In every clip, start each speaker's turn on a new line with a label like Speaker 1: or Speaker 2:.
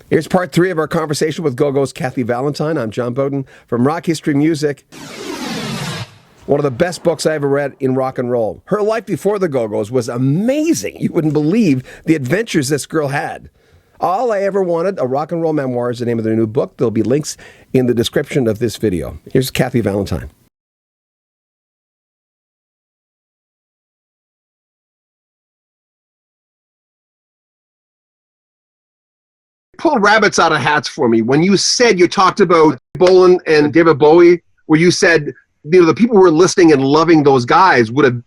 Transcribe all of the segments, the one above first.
Speaker 1: Here's part 3 of our conversation with Go-Go's Kathy Valentine. I'm John Beaudin from Rock History Music. One of the best books I ever read in rock and roll. Her life before the Go-Go's was amazing. You wouldn't believe the adventures this girl had. All I Ever Wanted, a rock and roll memoir, is the name of their new book. There'll be links in the description of this video. Here's Kathy Valentine. Pull rabbits out of hats for me. When you said, you talked about Bolan and David Bowie, where you said, the people who were listening and loving those guys would have,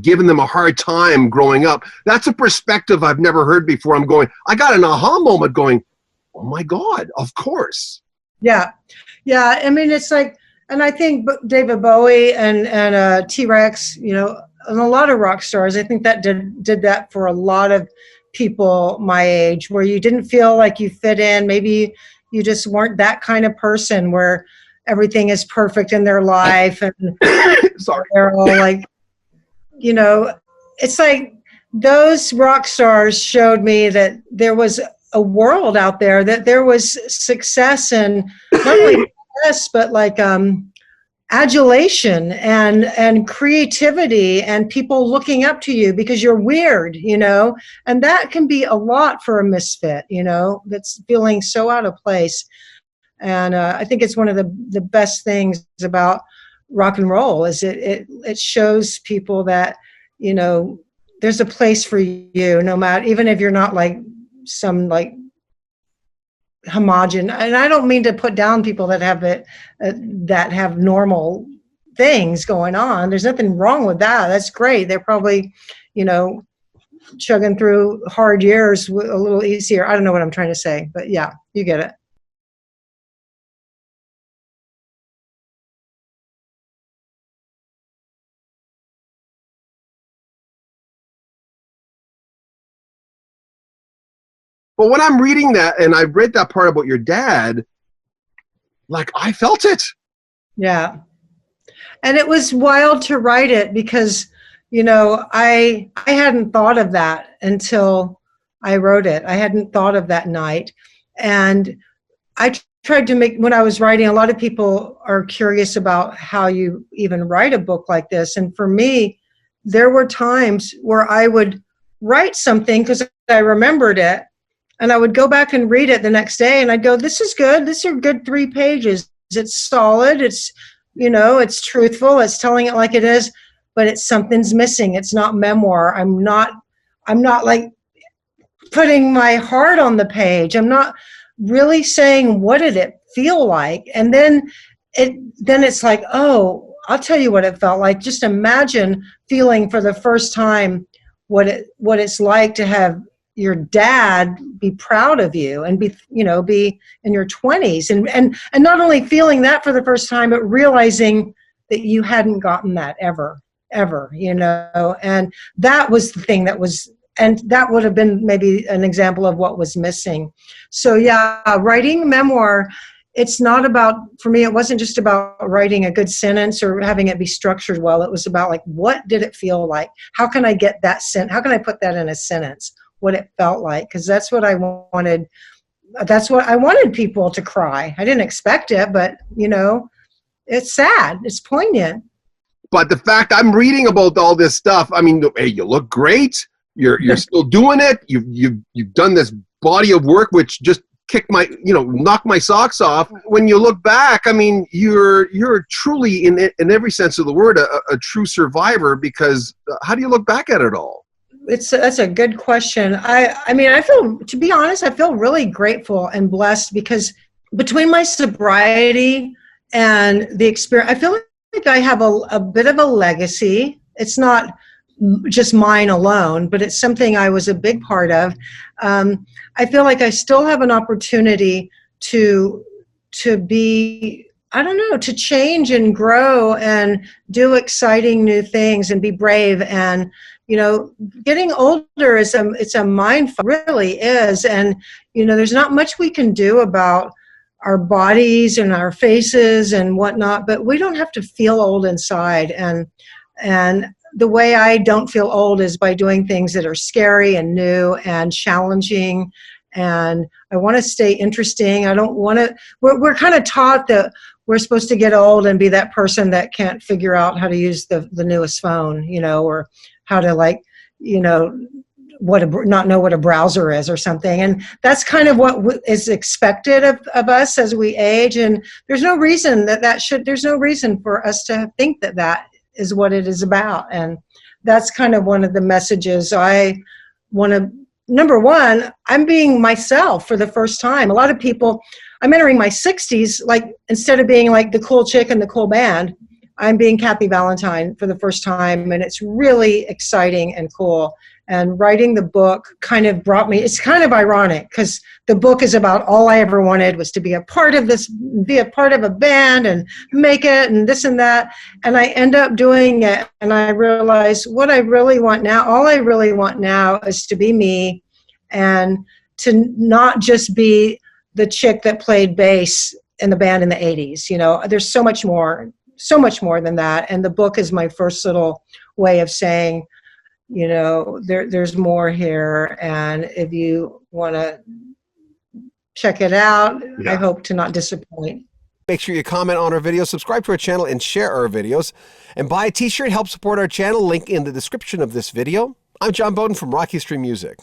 Speaker 1: given them a hard time growing up. That's a perspective I've never heard before. I got an aha moment going, oh my God, of course.
Speaker 2: Yeah. Yeah. I mean, it's like, and I think David Bowie and T-Rex, and a lot of rock stars, I think that did that for a lot of people my age, where you didn't feel like you fit in. Maybe you just weren't that kind of person where everything is perfect in their life, and
Speaker 1: sorry,
Speaker 2: they're all like, it's like those rock stars showed me that there was a world out there, that there was success, and not only success, but like adulation and creativity and people looking up to you because you're weird, and that can be a lot for a misfit, that's feeling so out of place. And I think it's one of the best things about rock and roll is it shows people that, there's a place for you, no matter, even if you're not like some like homogen. And I don't mean to put down people that have that have normal things going on. There's nothing wrong with that. That's great. They're probably, chugging through hard years a little easier. I don't know what I'm trying to say, but yeah, you get it.
Speaker 1: But when I'm reading that, and I read that part about your dad, like, I felt it.
Speaker 2: Yeah. And it was wild to write it because, I hadn't thought of that until I wrote it. I hadn't thought of that night. And I tried to when I was writing, a lot of people are curious about how you even write a book like this. And for me, there were times where I would write something because I remembered it, and I would go back and read it the next day, and I'd go, this is good. These are good 3 pages. It's solid. It's, it's truthful. It's telling it like it is, but something's missing. It's not memoir. I'm not like putting my heart on the page. I'm not really saying, what did it feel like? And then it's like, oh, I'll tell you what it felt like. Just imagine feeling for the first time what it's like to have your dad be proud of you and be in your 20s and not only feeling that for the first time, but realizing that you hadn't gotten that ever, and that was the thing and that would have been maybe an example of what was missing. So yeah, writing memoir, it's not about, for me, it wasn't just about writing a good sentence or having it be structured well. It was about like, what did it feel like? How can I get that how can I put that in a sentence? What it felt like, because that's what I wanted. That's what I wanted people to cry. I didn't expect it, but it's sad. It's poignant.
Speaker 1: But the fact I'm reading about all this stuff, I mean, hey, you look great. You're still doing it. You've done this body of work which just knocked my socks off. When you look back, I mean, you're truly in every sense of the word a true survivor, because how do you look back at it all?
Speaker 2: That's a good question. I mean, to be honest, I feel really grateful and blessed because between my sobriety and the experience, I feel like I have a bit of a legacy. It's not just mine alone, but it's something I was a big part of. I feel like I still have an opportunity to be, I don't know, to change and grow and do exciting new things and be brave. And getting older it's a mindfuck, really is. And, there's not much we can do about our bodies and our faces and whatnot, but we don't have to feel old inside. And the way I don't feel old is by doing things that are scary and new and challenging and I want to stay interesting. I don't want to, we're kind of taught that we're supposed to get old and be that person that can't figure out how to use the newest phone, or how to not know what a browser is or something. And that's kind of what is expected of us as we age. And there's no reason there's no reason for us to think that is what it is about. And that's kind of one of the messages I want to, number one, I'm being myself for the first time. A lot of people, I'm entering my 60s, instead of being like the cool chick in the cool band, I'm being Kathy Valentine for the first time, and it's really exciting and cool. And writing the book kind of brought me, it's kind of ironic because the book is about all I ever wanted was to be a part of a band and make it and this and that. And I end up doing it, and I realize what I really want now, all I really want now is to be me and to not just be the chick that played bass in the band in the 80s. There's so much more than that. And the book is my first little way of saying, there's more here. And if you want to check it out, I hope to not disappoint.
Speaker 1: Make sure you comment on our videos, subscribe to our channel, and share our videos. And buy a t-shirt, help support our channel. Link in the description of this video. I'm John Beaudin from Rock History Music.